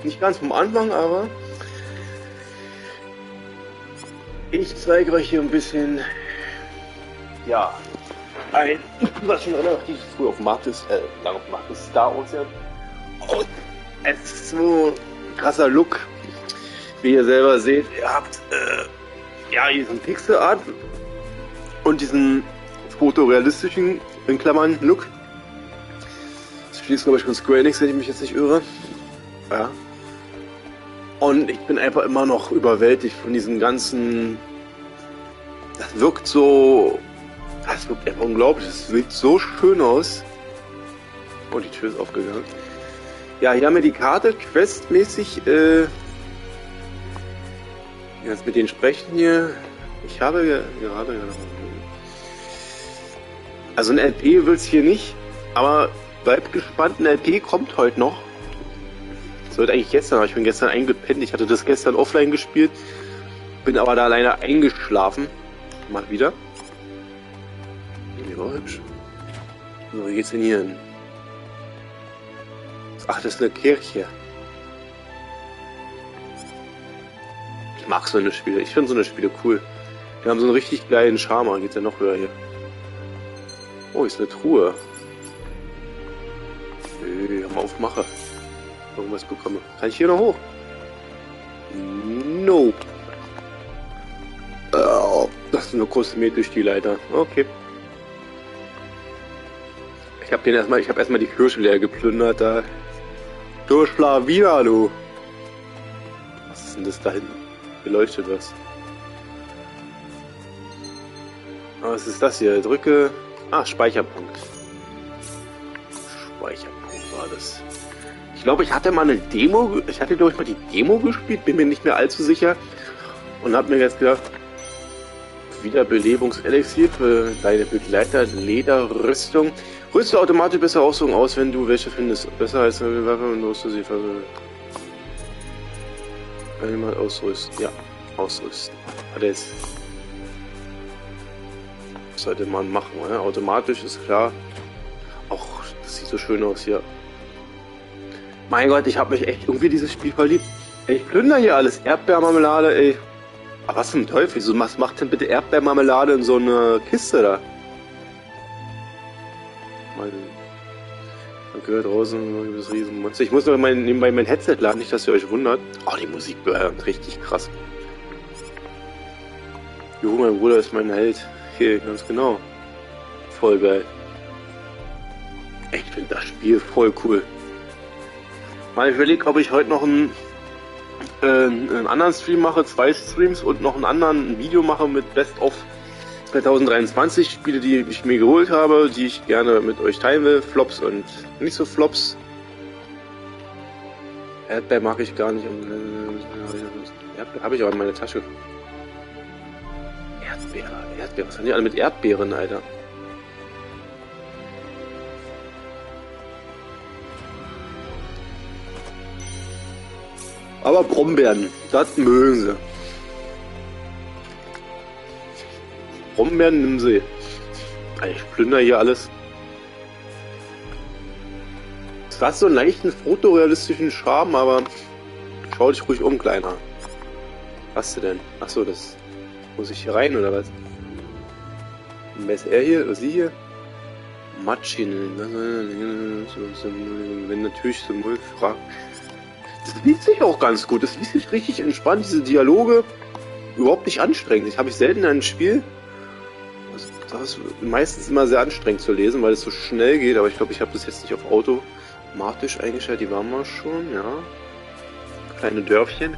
Nicht ganz vom Anfang, aber ich zeige euch hier ein bisschen, ja, was schon relativ früh auf dem Markt ist, lange auf dem Markt ist, Star Ocean. Und es ist so ein krasser Look, wie ihr selber seht. Ihr habt, ja, diesen Pixelart und diesen fotorealistischen, in Klammern, Look. Das Spiel ist, glaube ich, von Square Enix, wenn ich mich jetzt nicht irre. Ja. Und ich bin einfach immer noch überwältigt von diesem ganzen... Das wirkt so... Das wirkt einfach unglaublich. Das sieht so schön aus. Oh, die Tür ist aufgegangen. Ja, hier haben wir die Karte, questmäßig, jetzt mit denen sprechen hier. Ich habe gerade... Also ein LP will es hier nicht, aber bleibt gespannt, ein LP kommt heute noch. Das sollte eigentlich gestern, aber ich bin gestern eingepennt. Ich hatte das gestern offline gespielt, bin aber da leider eingeschlafen. Mal wieder. Die war hübsch. So, wie geht's denn hier hin? Ach, das ist eine Kirche. Ich mag so eine Spiele. Ich finde so eine Spiele cool. Die haben so einen richtig geilen Charme. Geht's ja noch höher hier. Oh, ist eine Truhe. Haben wir aufmache. Irgendwas bekomme. Kann ich hier noch hoch? Nope. Oh, das ist nur kosmetisch die Leiter. Okay. Ich habe erstmal die Kirche leer geplündert da. Du Schlawiner, du. Was ist denn das da hinten? Beleuchtet was? Oh, was ist das hier? Drücke. Ah, Speicherpunkt. Speicherpunkt war das. Ich glaube, ich hatte mal eine Demo. Ich hatte, glaube ich, mal die Demo gespielt. Bin mir nicht mehr allzu sicher. Und habe mir jetzt gedacht, Wiederbelebungselixier für deine Begleiter, Lederrüstung. Rüste automatisch bessere Ausrüstung aus, wenn du welche findest. Besser als eine Waffe und musst du sie einmal ausrüsten. Ja, ausrüsten. Hat er jetzt. Was sollte man machen, oder? Automatisch ist klar. Auch das sieht so schön aus hier. Mein Gott, ich habe mich echt irgendwie dieses Spiel verliebt. Ey, ich plünder hier alles. Erdbeermarmelade, ey. Aber was zum Teufel? Was macht denn bitte Erdbeermarmelade in so eine Kiste da? Man gehört draußen das Riesenmonster. Ich muss noch nebenbei mein Headset laden, nicht, dass ihr euch wundert. Oh, die Musik bleibt richtig krass. Jo, mein Bruder ist mein Held. Hier, ganz genau. Voll geil. Ich finde das Spiel voll cool. Mal überlegt, ob ich heute noch einen anderen Stream mache, 2 Streams und noch ein Video mache mit Best of 2023 Spiele, die ich mir geholt habe, die ich gerne mit euch teilen will. Flops und nicht so Flops. Erdbeer mag ich gar nicht. Erdbeer habe ich aber in meiner Tasche. Erdbeer. Was haben die alle mit Erdbeeren, Alter? Aber Brombeeren, das mögen sie. Brombeeren nimm sie. Ich plünder hier alles. Das hat so einen leichten fotorealistischen Charme, aber schau dich ruhig um, Kleiner. Was du denn? Achso, das muss ich hier rein oder was? Wer ist er hier? Oder sie hier? Matschin. Wenn natürlich zum Mulk fragt. Das liest sich auch ganz gut. Das liest sich richtig entspannt. Diese Dialoge überhaupt nicht anstrengend. Das habe ich selten in einem Spiel. Das ist meistens immer sehr anstrengend zu lesen, weil es so schnell geht. Aber ich glaube, ich habe das jetzt nicht auf automatisch eingestellt. Die waren wir schon, ja. Kleine Dörfchen.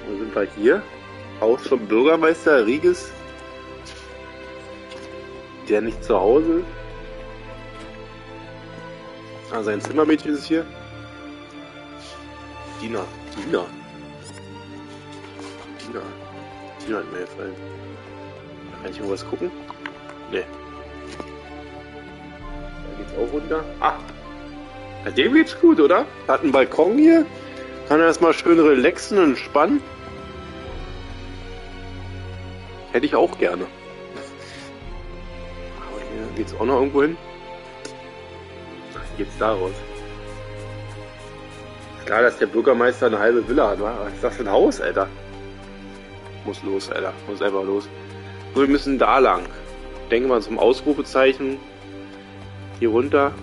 Wo sind wir hier? Haus vom Bürgermeister Riges. Der nicht zu Hause. Ah, sein Zimmermädchen ist hier. Dina hat mir gefallen. Kann ich irgendwas gucken? Ne. Da geht's auch runter. Ah! Ja, dem geht's gut, oder? Hat einen Balkon hier. Kann er erstmal schön relaxen und entspannen. Hätte ich auch gerne. Aber hier geht's auch noch irgendwo hin. Ach, geht's da raus. Ja, dass der Bürgermeister eine halbe Villa hat, wa? Was ist das für ein Haus, Alter? Muss los, Alter. Muss einfach los. So, wir müssen da lang. Denke mal zum Ausrufezeichen. Hier runter.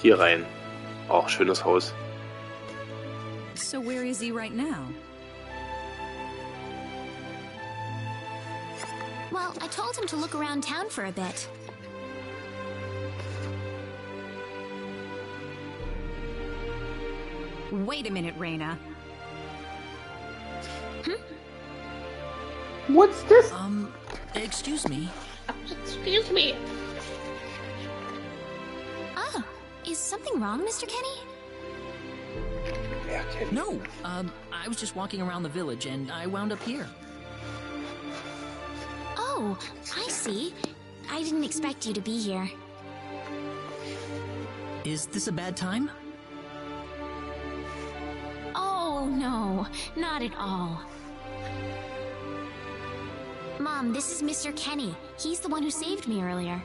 Hier rein. Auch schönes Haus. So where is he right now? Well, I told him to look around town for a bit. Wait a minute, Reina. What's this? Excuse me. Excuse me. Ah, is something wrong, Mr. Kenny? Ja, Kenny. No, I was just walking around the village and I wound up here. Oh, I see. I didn't expect you to be here. Is this a bad time? Oh, no, not at all. Mom, this is Mr. Kenny. He's the one who saved me earlier.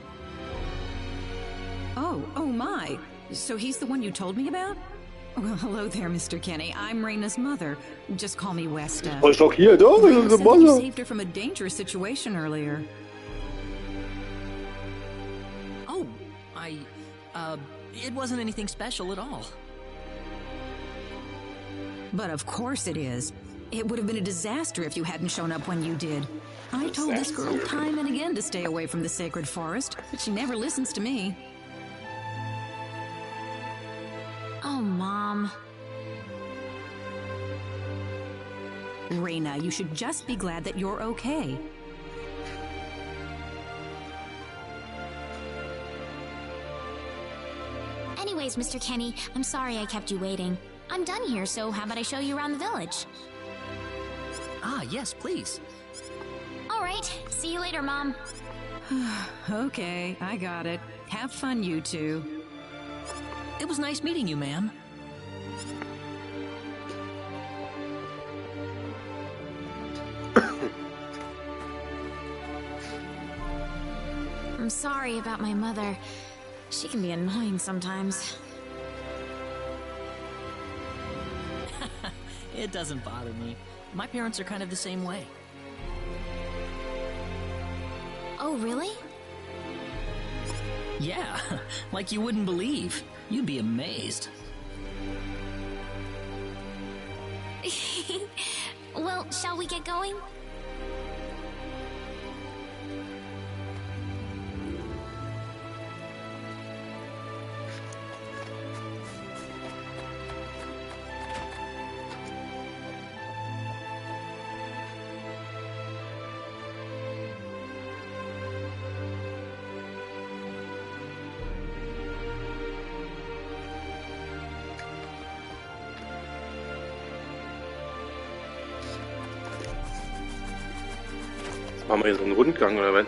Oh my. So he's the one you told me about? Well, hello there, Mr. Kenny. I'm Reina's mother. Just call me Westa. Oh, schockiert, oh, Reina the said that you mother. saved her from a dangerous situation earlier. Oh, it wasn't anything special at all. But of course it is. It would have been a disaster if you hadn't shown up when you did. I told this girl time and again to stay away from the sacred forest, but she never listens to me. Oh, Mom. Reina, you should just be glad that you're okay. Anyways, Mr. Kenny, I'm sorry I kept you waiting. I'm done here, so how about I show you around the village? Ah, yes, please. All right, see you later, Mom. Okay, I got it. Have fun, you two. It was nice meeting you, ma'am. I'm sorry about my mother. She can be annoying sometimes. It doesn't bother me. My parents are kind of the same way. Oh, really? Yeah, like you wouldn't believe. You'd be amazed. Well, shall we get going? Machen wir hier so einen Rundgang oder was?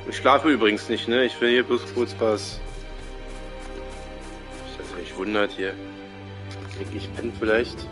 Ich schlafe übrigens nicht, ne? Ich will hier bloß kurz was. Ich weiß nicht, wundert hier. Ich bin vielleicht.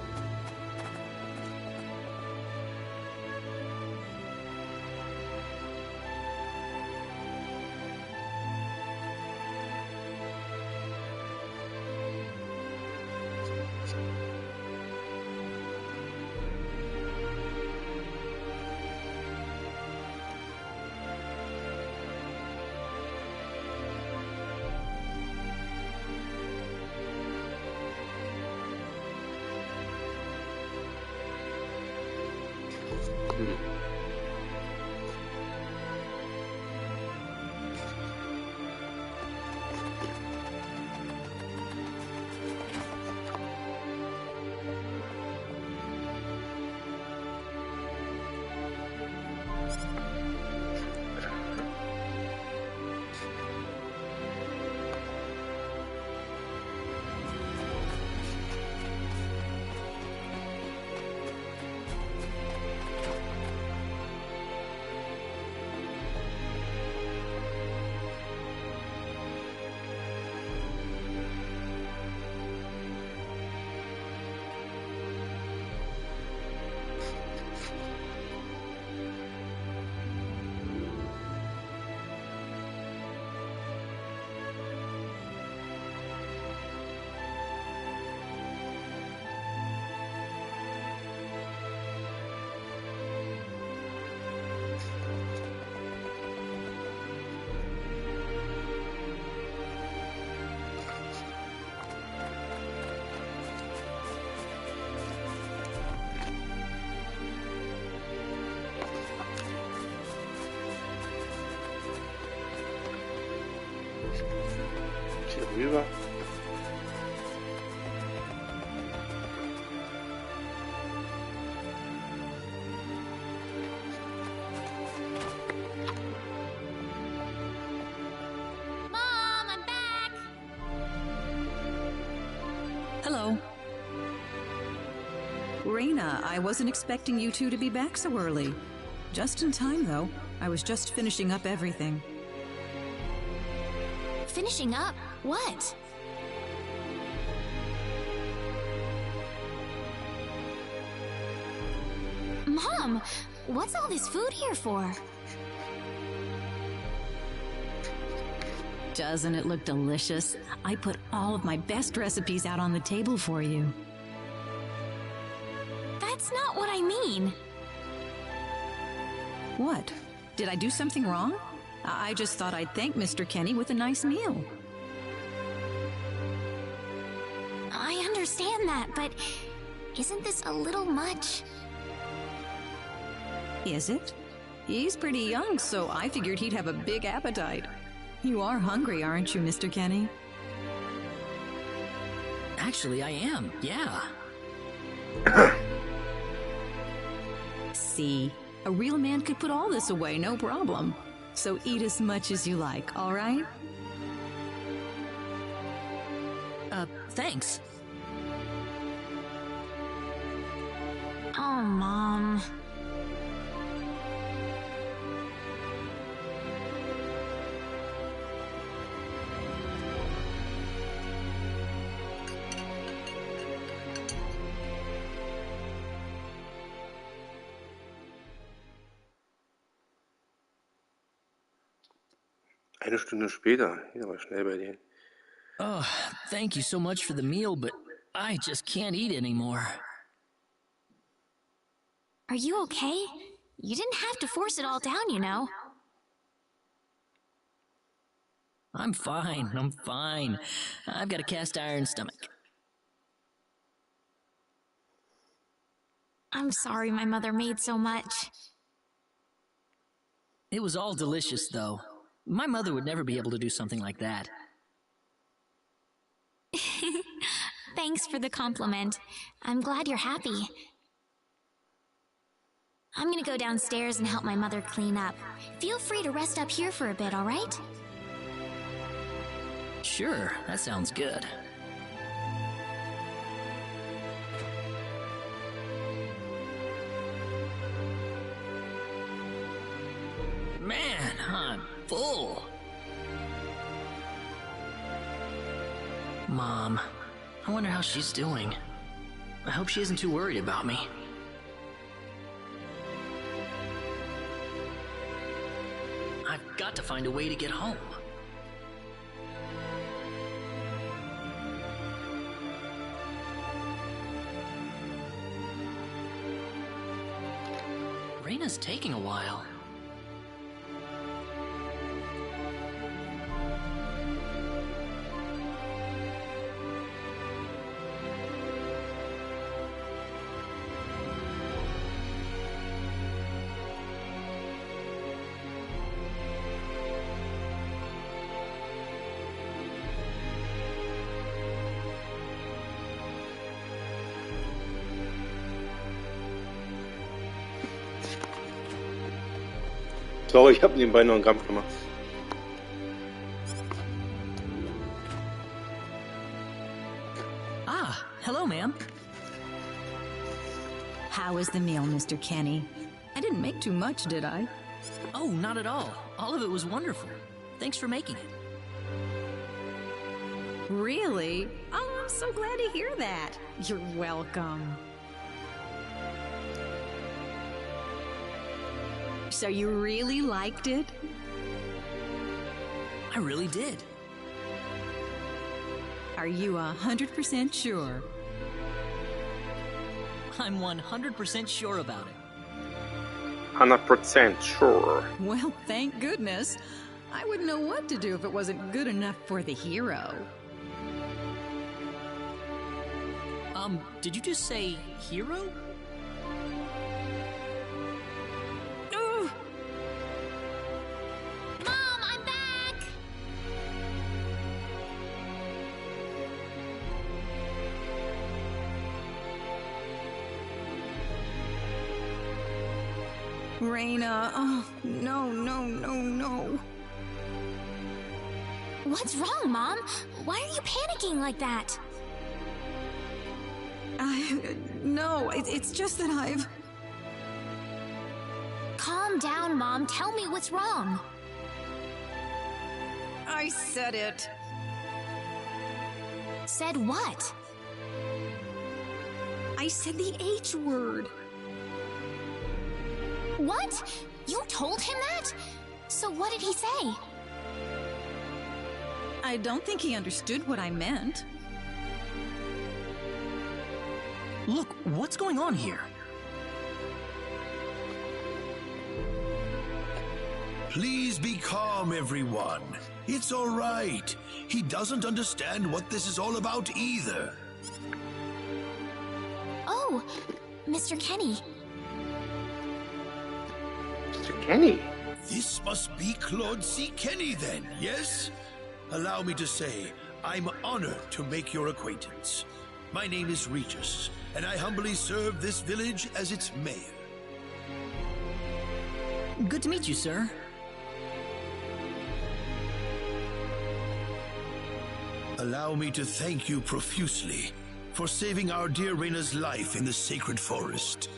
rüber. Mom, I'm back! Hello. Raina, I wasn't expecting you two to be back so early. Just in time, though. I was just finishing up everything. Finishing up? What? Mom, what's all this food here for? Doesn't it look delicious? I put all of my best recipes out on the table for you. That's not what I mean. What? Did I do something wrong? I just thought I'd thank Mr. Kenny with a nice meal. I understand that, but isn't this a little much? Is it? He's pretty young, so I figured he'd have a big appetite. You are hungry, aren't you, Mr. Kenny? Actually, I am, yeah. See, a real man could put all this away, no problem. So eat as much as you like, all right? Thanks. Oh, Mom. Eine Stunde später. Hier war schnell bei denen. Oh, thank you so much for the meal, but I just can't eat anymore. Are you okay? You didn't have to force it all down, you know. I'm fine. I've got a cast iron stomach. I'm sorry my mother made so much. It was all delicious, though. My mother would never be able to do something like that. Thanks for the compliment. I'm glad you're happy. I'm gonna go downstairs and help my mother clean up. Feel free to rest up here for a bit, all right? Sure, that sounds good. Man, I'm full. Mom, I wonder how she's doing. I hope she isn't too worried about me. I've got to find a way to get home. Raina's taking a while. Sorry, ich habe nebenbei noch einen Kampf gemacht. Ah, hello, ma'am. How was the meal, Mr. Kenny? I didn't make too much, did I? Oh, not at all. All of it was wonderful. Thanks for making it. Really? Oh, I'm so glad to hear that. You're welcome. So you really liked it? I really did. Are you 100% sure? I'm 100% sure about it. 100% sure. Well, thank goodness. I wouldn't know what to do if it wasn't good enough for the hero. Did you just say hero? Mom, I'm back! Reina, oh, no, no, no, no. What's wrong, Mom? Why are you panicking like that? No, it's just that I've... Calm down, Mom. Tell me what's wrong. I said it. Said what? I said the H word. What? You told him that? So what did he say? I don't think he understood what I meant. Look, what's going on here? Please be calm, everyone. It's all right. He doesn't understand what this is all about either. Oh, Mr. Kenny. Mr. Kenny. This must be Claude C. Kenny then, yes? Allow me to say, I'm honored to make your acquaintance. My name is Regis, and I humbly serve this village as its mayor. Good to meet you, sir. Allow me to thank you profusely for saving our dear Reina's life in the sacred forest.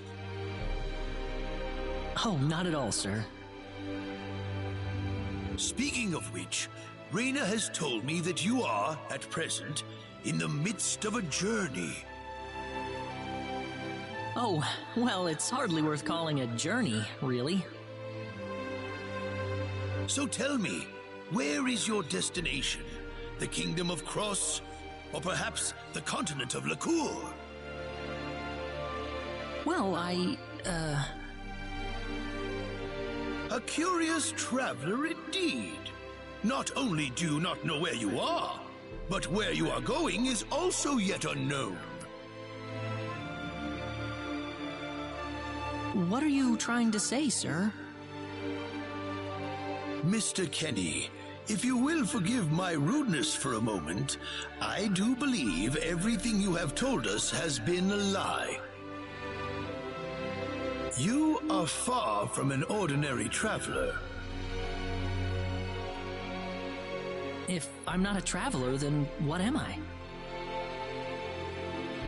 Oh, not at all, sir. Speaking of which, Reina has told me that you are, at present, in the midst of a journey. Oh, well, it's hardly worth calling a journey, really. So tell me, where is your destination? The Kingdom of Cross? Or perhaps the continent of Lacour? Well, A curious traveler indeed. Not only do you not know where you are, but where you are going is also yet unknown. What are you trying to say, sir? Mr. Kenny, if you will forgive my rudeness for a moment, I do believe everything you have told us has been a lie. You are far from an ordinary traveler. If I'm not a traveler, then what am I?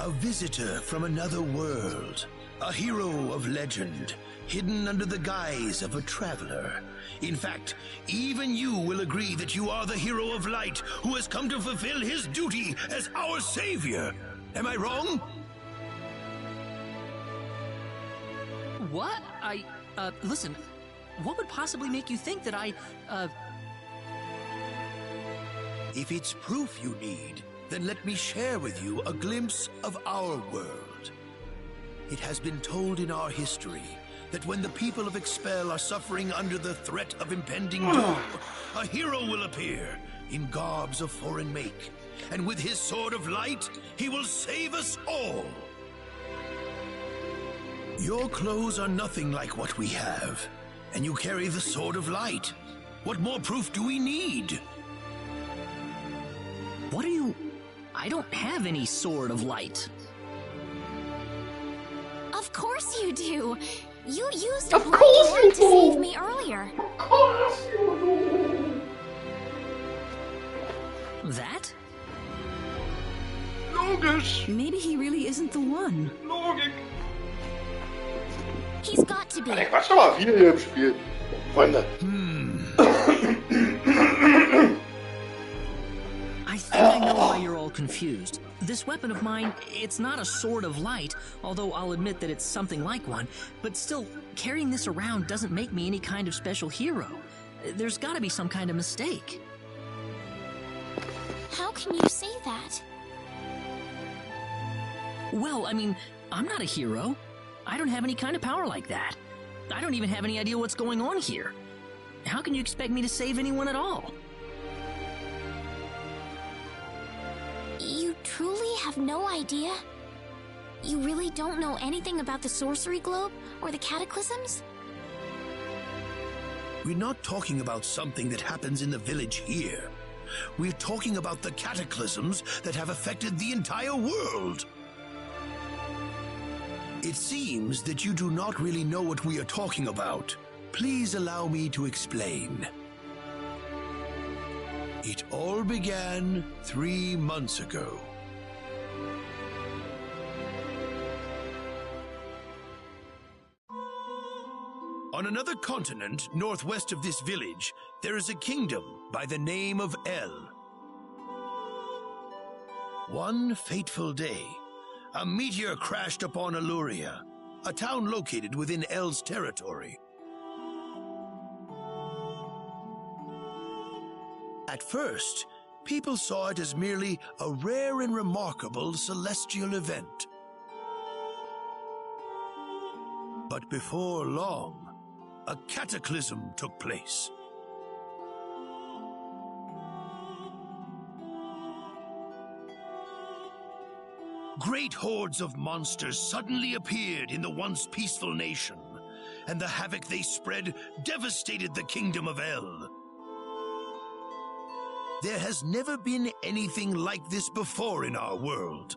A visitor from another world. A hero of legend, hidden under the guise of a traveler. In fact, even you will agree that you are the hero of light who has come to fulfill his duty as our savior. Am I wrong? What? Listen, what would possibly make you think that If it's proof you need, then let me share with you a glimpse of our world. It has been told in our history that when the people of Expel are suffering under the threat of impending doom, a hero will appear in garbs of foreign make, and with his sword of light, he will save us all. Your clothes are nothing like what we have, and you carry the sword of light. What more proof do we need? What are you... I don't have any sword of light. Of course you do. You used Of a course light you to save do. me earlier. Of course you That? do. Logisch. Maybe he really isn't the one. Logik. He's got to be. Der Quatsch doch mal viel hier im Spiel. Freunde. I think I know why you're all confused. This weapon of mine, it's not a sword of light, although I'll admit that it's something like one, but still, carrying this around doesn't make me any kind of special hero. There's gotta be some kind of mistake. How can you say that? Well, I mean, I'm not a hero. I don't have any kind of power like that. I don't even have any idea what's going on here. How can you expect me to save anyone at all? You truly have no idea? You really don't know anything about the sorcery globe or the cataclysms? We're not talking about something that happens in the village here. We're talking about the cataclysms that have affected the entire world. It seems that you do not really know what we are talking about. Please allow me to explain. It all began 3 months ago. On another continent, northwest of this village, there is a kingdom by the name of El. One fateful day, a meteor crashed upon Aluria, a town located within El's territory. At first, people saw it as merely a rare and remarkable celestial event. But before long, a cataclysm took place. Great hordes of monsters suddenly appeared in the once peaceful nation, and the havoc they spread devastated the kingdom of El. There has never been anything like this before in our world.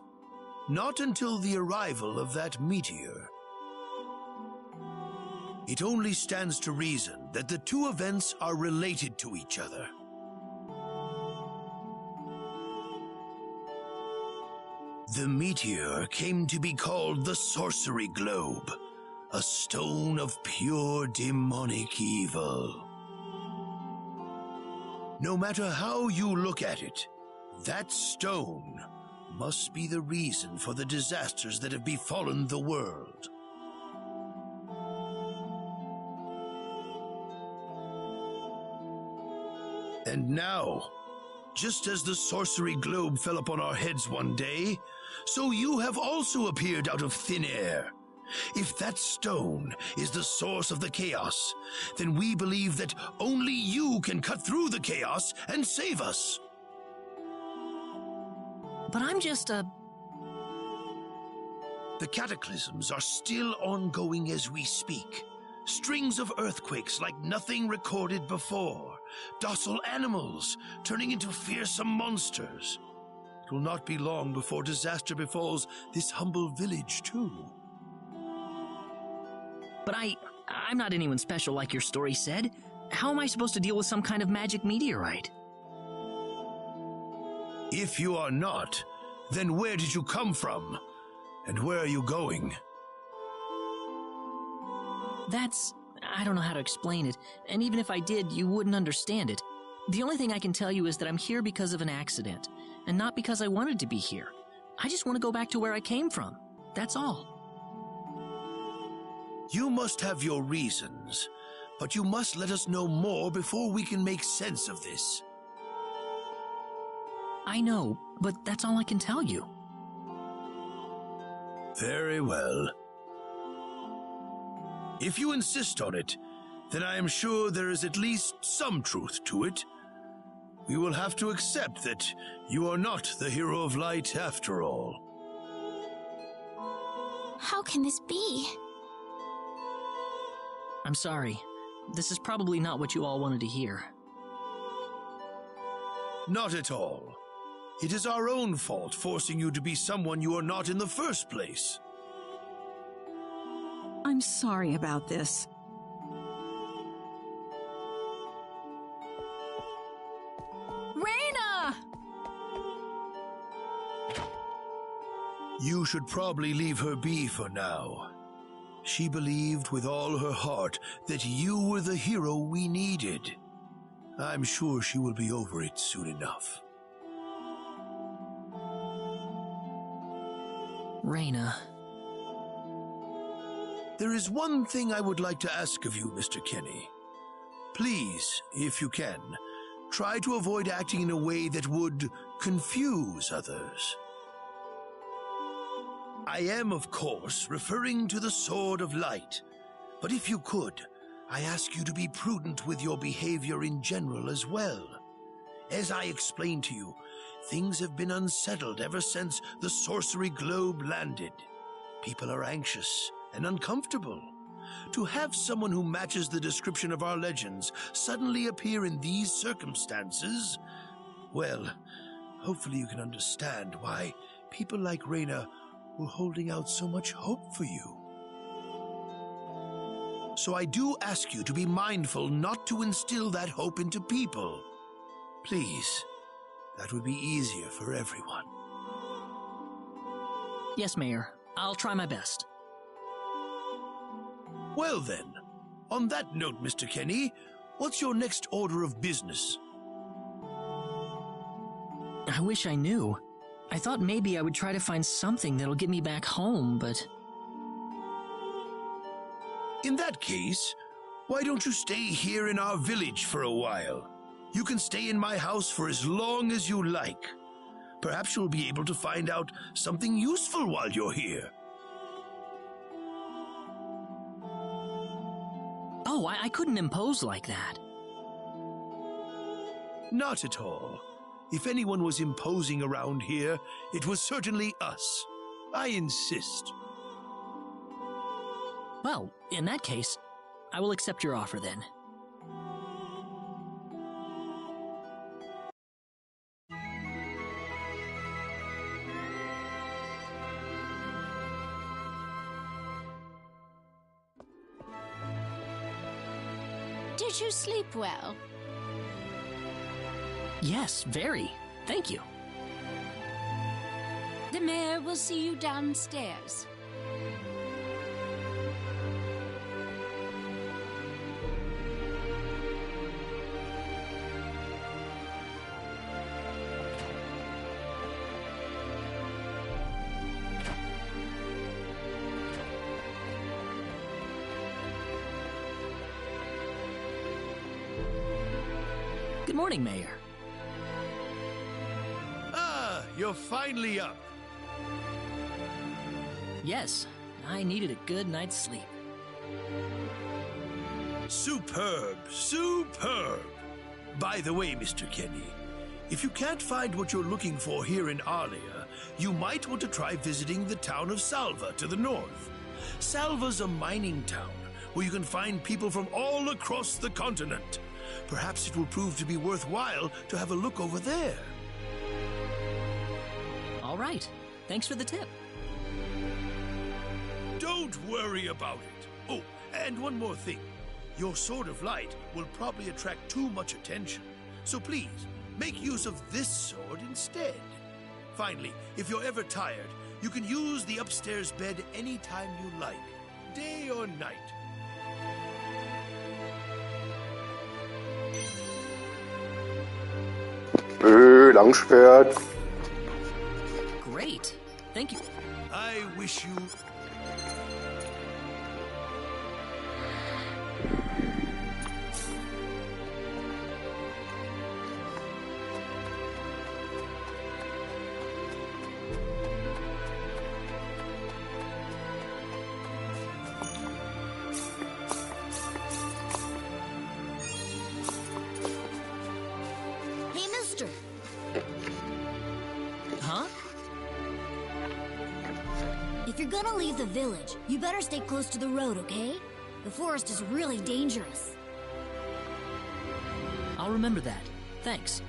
Not until the arrival of that meteor. It only stands to reason that the two events are related to each other. The meteor came to be called the Sorcery Globe, a stone of pure demonic evil. No matter how you look at it, that stone must be the reason for the disasters that have befallen the world. And now, just as the sorcery globe fell upon our heads one day, so you have also appeared out of thin air. If that stone is the source of the chaos, then we believe that only you can cut through the chaos and save us. But I'm just a... The cataclysms are still ongoing as we speak. Strings of earthquakes like nothing recorded before. Docile animals turning into fearsome monsters. It will not be long before disaster befalls this humble village, too. But I'm not anyone special like your story said. How am I supposed to deal with some kind of magic meteorite? If you are not, then where did you come from? And where are you going? I don't know how to explain it, and even if I did, you wouldn't understand it. The only thing I can tell you is that I'm here because of an accident, and not because I wanted to be here. I just want to go back to where I came from. That's all. You must have your reasons, but you must let us know more before we can make sense of this. I know, but that's all I can tell you. Very well. If you insist on it, then I am sure there is at least some truth to it. We will have to accept that you are not the hero of light after all. How can this be? I'm sorry. This is probably not what you all wanted to hear. Not at all. It is our own fault forcing you to be someone you are not in the first place. I'm sorry about this. Reina! You should probably leave her be for now. She believed with all her heart that you were the hero we needed. I'm sure she will be over it soon enough. Reina. There is one thing I would like to ask of you, Mr. Kenny. Please, if you can, try to avoid acting in a way that would confuse others. I am, of course, referring to the Sword of Light, but if you could, I ask you to be prudent with your behavior in general as well. As I explained to you, things have been unsettled ever since the Sorcery Globe landed. People are anxious and uncomfortable. To have someone who matches the description of our legends suddenly appear in these circumstances, well, hopefully you can understand why people like Reina were holding out so much hope for you. So I do ask you to be mindful not to instill that hope into people. Please, that would be easier for everyone. Yes, Mayor. I'll try my best. Well then, on that note, Mr. Kenny, what's your next order of business? I wish I knew. I thought maybe I would try to find something that'll get me back home, but... In that case, why don't you stay here in our village for a while? You can stay in my house for as long as you like. Perhaps you'll be able to find out something useful while you're here. Oh, I couldn't impose like that. Not at all. If anyone was imposing around here, it was certainly us. I insist. Well, in that case, I will accept your offer then. Did you sleep well? Yes, very. Thank you. The mayor will see you downstairs. Good morning, Mayor. Ah, you're finally up. Yes, I needed a good night's sleep. Superb, superb. By the way, Mr. Kenny, if you can't find what you're looking for here in Arlia, you might want to try visiting the town of Salva to the north. Salva's a mining town where you can find people from all across the continent. Perhaps it will prove to be worthwhile to have a look over there. All right. Thanks for the tip. Don't worry about it. Oh, and one more thing. Your sword of light will probably attract too much attention. So please, make use of this sword instead. Finally, if you're ever tired, you can use the upstairs bed anytime you like, day or night. Langschwert. Great. Thank you. I wish you... Hey, mister. Huh? If you're gonna leave the village, you better stay close to the road, okay? The forest is really dangerous. I'll remember that. Thanks.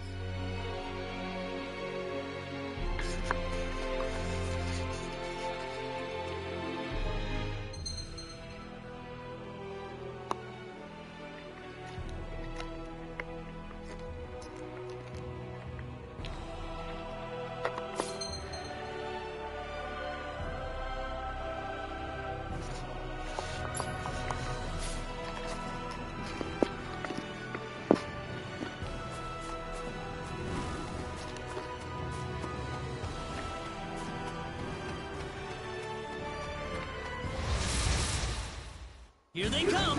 Here they come!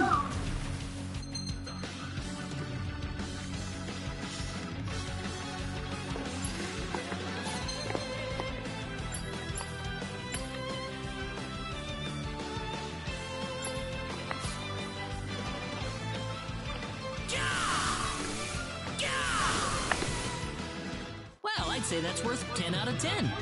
Well, I'd say that's worth 10 out of 10.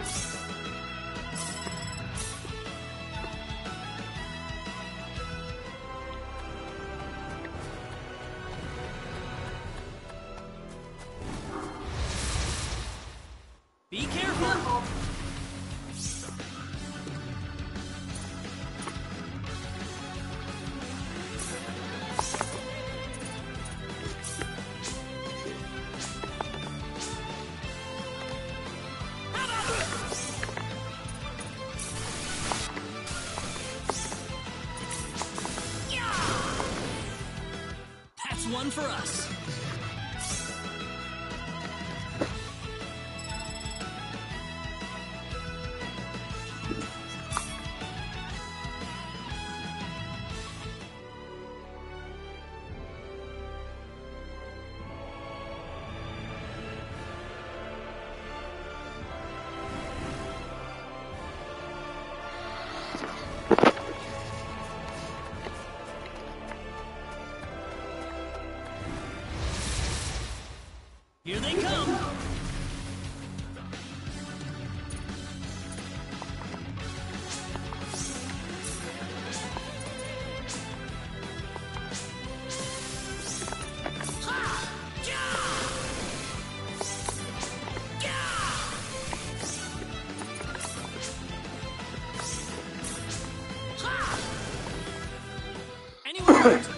Be careful! fun for us. Here they come! Anyone hurt?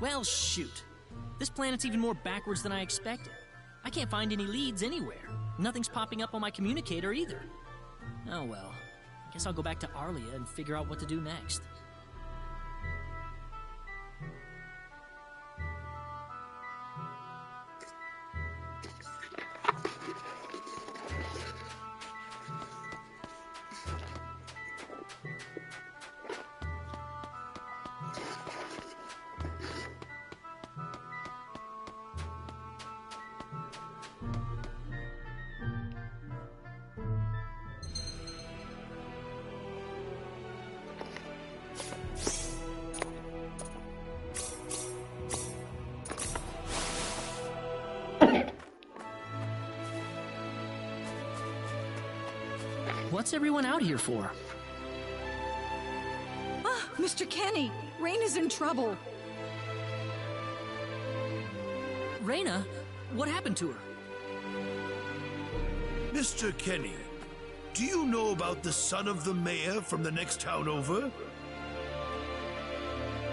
Well, shoot. This planet's even more backwards than I expected. I can't find any leads anywhere. Nothing's popping up on my communicator either. Oh well. I guess I'll go back to Arlia and figure out what to do next. What's everyone out here for? Mr. Kenny, Raina's in trouble. Raina? What happened to her? Mr. Kenny, do you know about the son of the mayor from the next town over?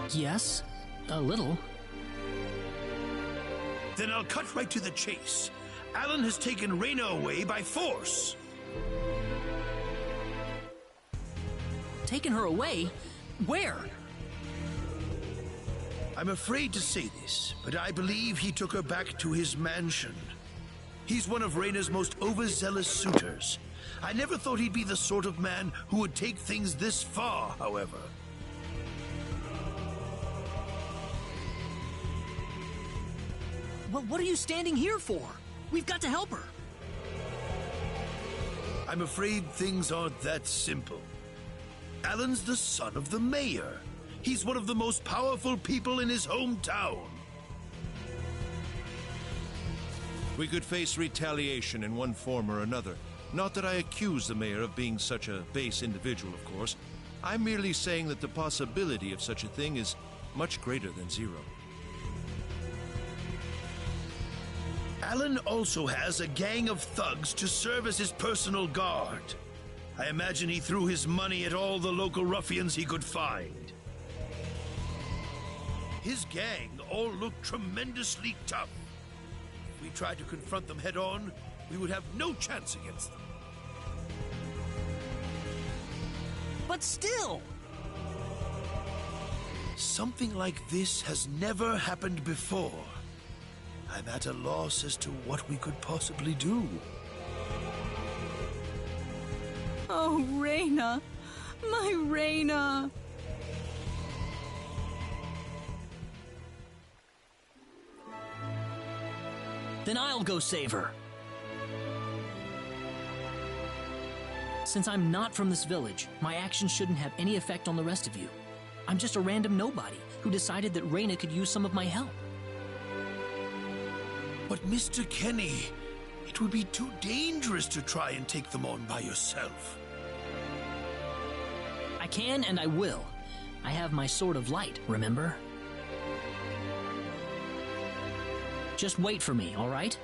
Yes, a little. Then I'll cut right to the chase. Alan has taken Raina away by force. Taken her away? Where? I'm afraid to say this, but I believe he took her back to his mansion. He's one of Raina's most overzealous suitors. I never thought he'd be the sort of man who would take things this far, however. Well, what are you standing here for? We've got to help her. I'm afraid things aren't that simple. Alan's the son of the mayor. He's one of the most powerful people in his hometown. We could face retaliation in one form or another. Not that I accuse the mayor of being such a base individual, of course. I'm merely saying that the possibility of such a thing is much greater than zero. Alan also has a gang of thugs to serve as his personal guard. I imagine he threw his money at all the local ruffians he could find. His gang all look tremendously tough. If we tried to confront them head-on, we would have no chance against them. But still! Something like this has never happened before. I'm at a loss as to what we could possibly do. Oh, Raina. My Raina. Then I'll go save her. Since I'm not from this village, my actions shouldn't have any effect on the rest of you. I'm just a random nobody who decided that Raina could use some of my help. But Mr. Kenny, it would be too dangerous to try and take them on by yourself. I can and I will. I have my Sword of Light, remember? Just wait for me, all right?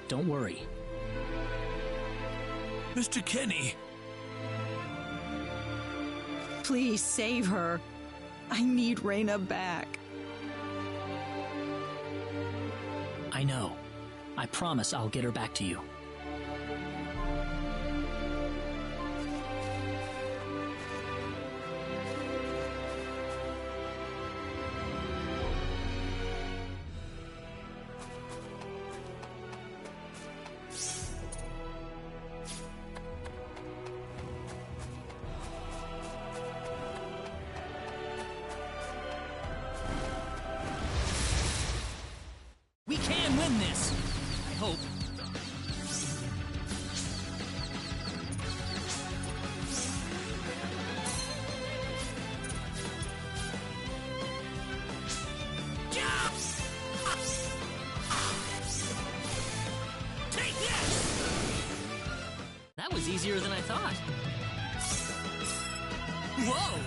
Don't worry. Mr. Kenny! Please save her. I need Raina back. I know. I promise I'll get her back to you. We can win this! I hope. Take this! That was easier than I thought. Whoa!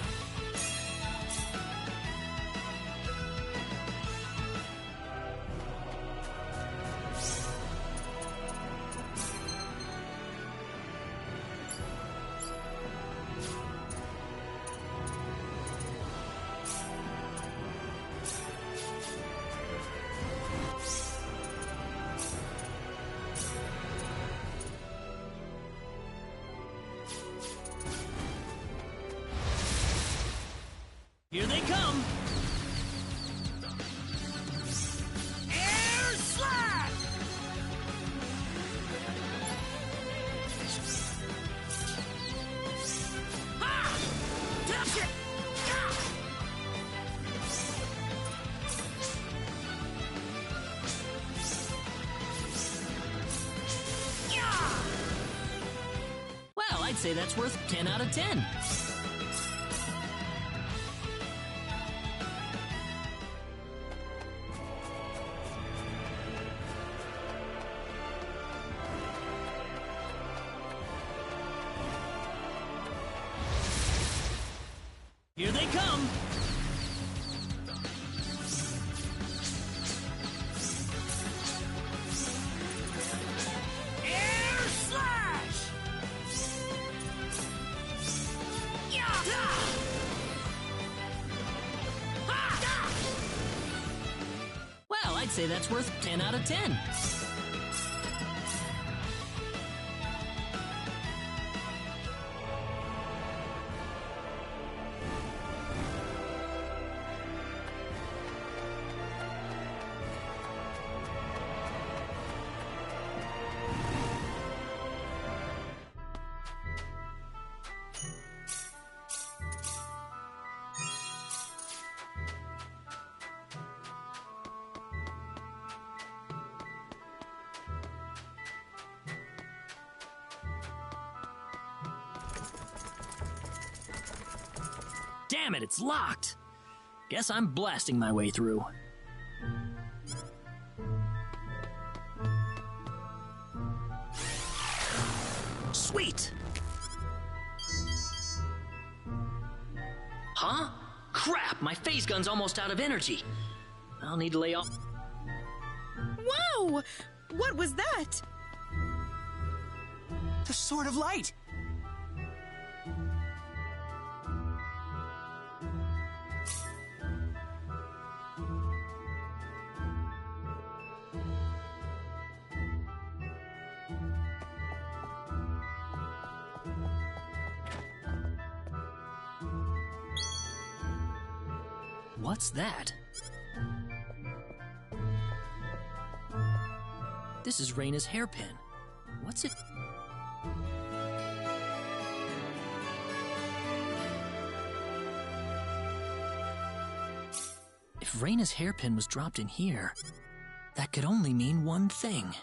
Here they come! Air slash! Ha! Touch it! Yeah! Well, I'd say that's worth 10 out of 10. Here they come! say that's worth 10 out of 10. Damn it, it's locked. Guess I'm blasting my way through. Sweet! Huh? Crap, my phase gun's almost out of energy. I'll need to lay off. Whoa! What was that? The Sword of Light! What's that? This is Reina's hairpin. What's it? If Reina's hairpin was dropped in here, that could only mean one thing.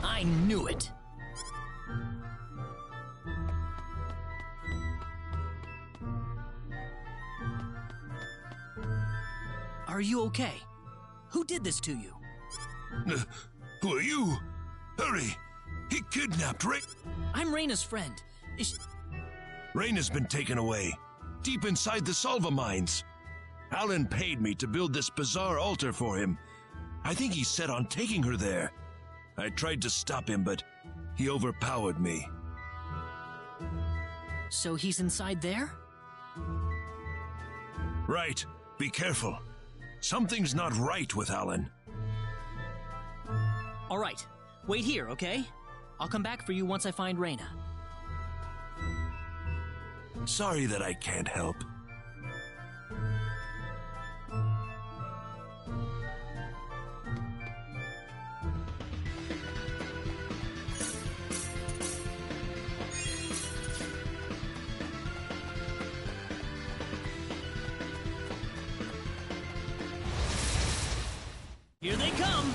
I knew it! Are you okay? Who did this to you? Who are you? Hurry! He kidnapped Ray. I'm Reina's friend. Reina's been taken away, deep inside the Salva mines. Alan paid me to build this bizarre altar for him. I think he's set on taking her there. I tried to stop him, but he overpowered me. So he's inside there? Right. Be careful. Something's not right with Alan. All right. Wait here, okay? I'll come back for you once I find Reina. Sorry that I can't help. Here they come!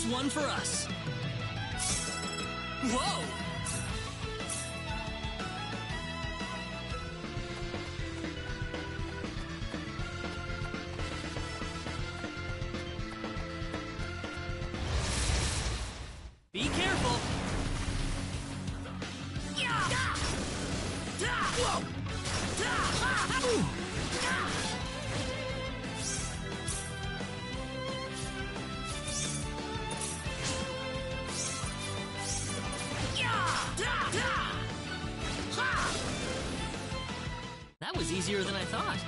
One for us. Whoa! Be careful. Whoa! That was easier than I thought.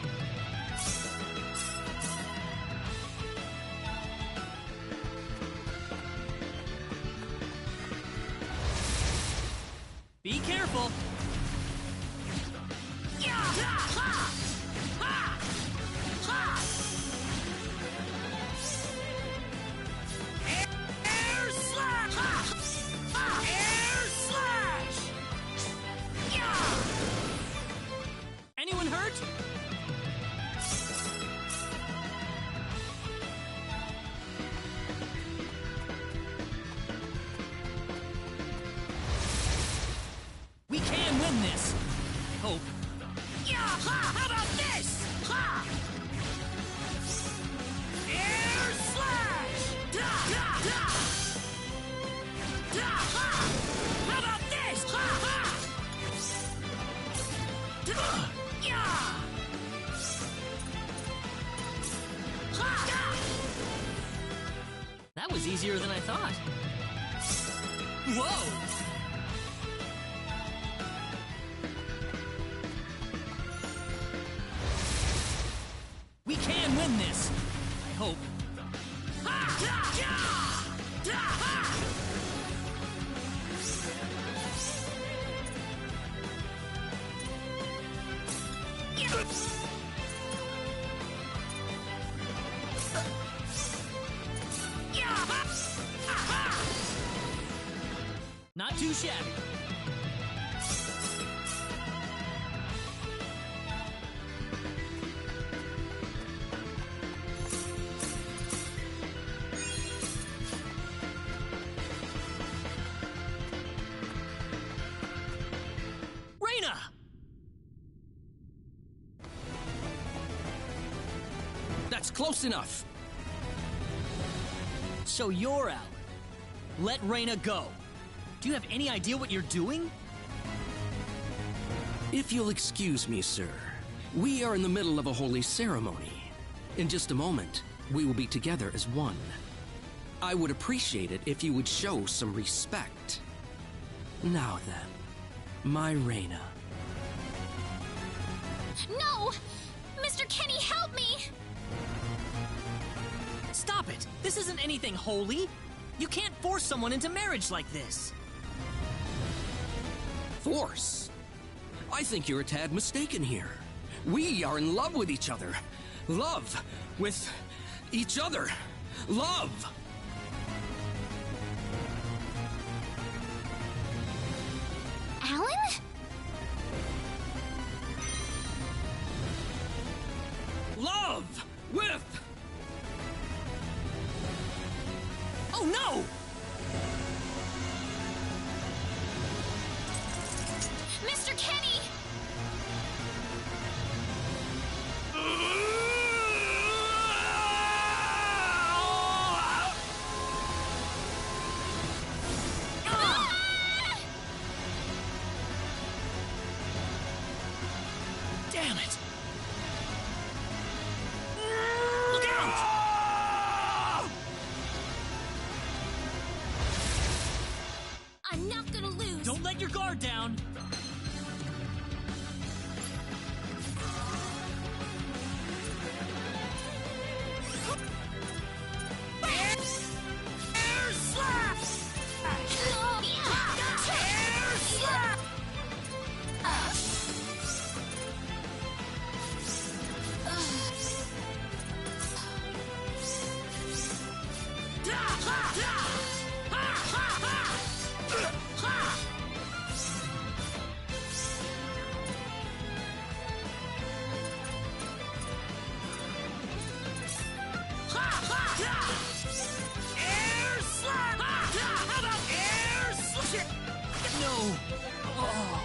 Be careful. Air slash! win this! I hope. Yeah! Ha! How about this? Ha! Air slash! Da! Da! Da! Da! Ha! How about this? Ha! Ha! Da! Yeah! Ha! Da! That was easier than I thought. Whoa! We can win this! I hope. Ha! Da! Ja! Da! Ha! Yeah! Yeah! Ha! Ha! Not too shabby. Reina! That's close enough. So you're Alan. Let Reina go. Do you have any idea what you're doing? If you'll excuse me, sir, we are in the middle of a holy ceremony. In just a moment, we will be together as one. I would appreciate it if you would show some respect. Now then, my Reina. No! Mr. Kenny, help me! Stop it! This isn't anything holy! You can't force someone into marriage like this! Force? I think you're a tad mistaken here. We are in love with each other. Love with each other. Love! Alan? Love with... Oh no! Mr. Kenny! Damn it! Look out! I'm not gonna lose! Don't let your guard down! Air slap! Oh, yeah. Air slap! Da! Ha! Da! Ha! Ha! Ha! Ha! Ha! Ha! Da! Air slap! Ha! Da! How about air slap? No! Oh.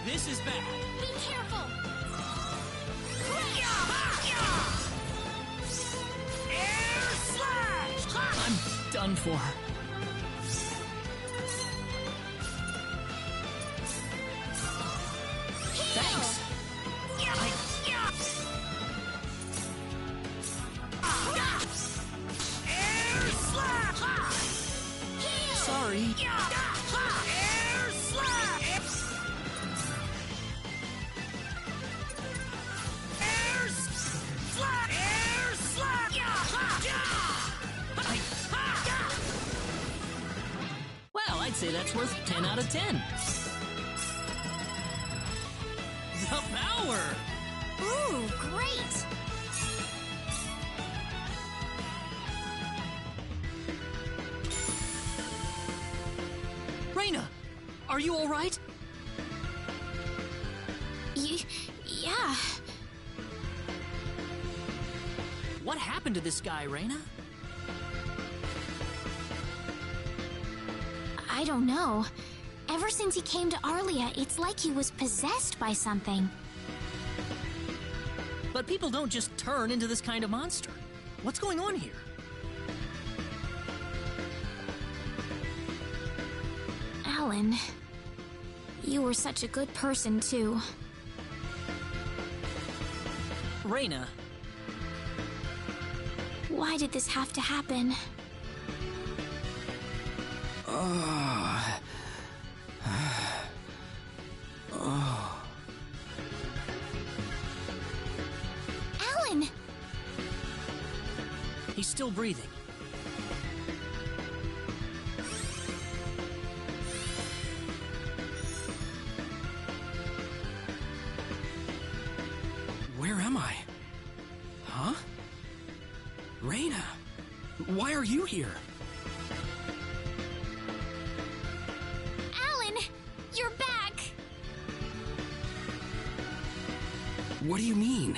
This is bad. Be careful! Air slash! I'm done for. Thanks. Air slash! Sorry. Air slash! Air slap! Air slap! Well, I'd say that's worth 10 out of 10. The power! Ooh, great! Reina, Are you all right? Yeah. What happened to this guy, Reina? I don't know. Ever since he came to Arlia, it's like he was possessed by something. But people don't just turn into this kind of monster. What's going on here? Alan, you were such a good person, too. Reina. Why did this have to happen? Alan! He's still breathing. Where am I? Huh? Reina, why are you here? Alan! You're back! What do you mean?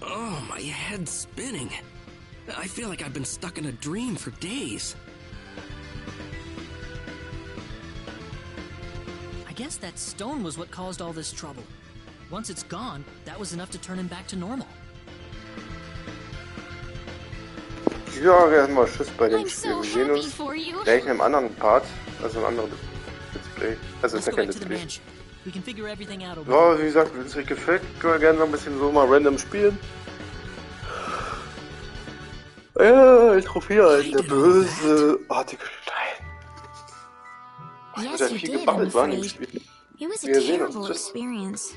Oh, my head's spinning. I feel like I've been stuck in a dream for days. I guess that stone was what caused all this trouble. Once it's gone, that was enough to turn him back to normal. Ja, wir hatten mal Schiss bei dem I'm Spiel. so Wir sehen happy uns for you. gleich in einem anderen Part, also im anderen Let's Play. Also ist Let's ja go kein back to Let's the Play. mansion. We can figure everything out over Ja, there. wie gesagt, wenn es euch gefällt, können wir gerne noch ein bisschen so mal random spielen. Ja, Trophäe halt, der böse Artikel. Nein. Yes, Sehr you viel did, I'm gebabbelt war in dem afraid. Spiel. It was a Wir sehen uns. terrible Tschüss. experience.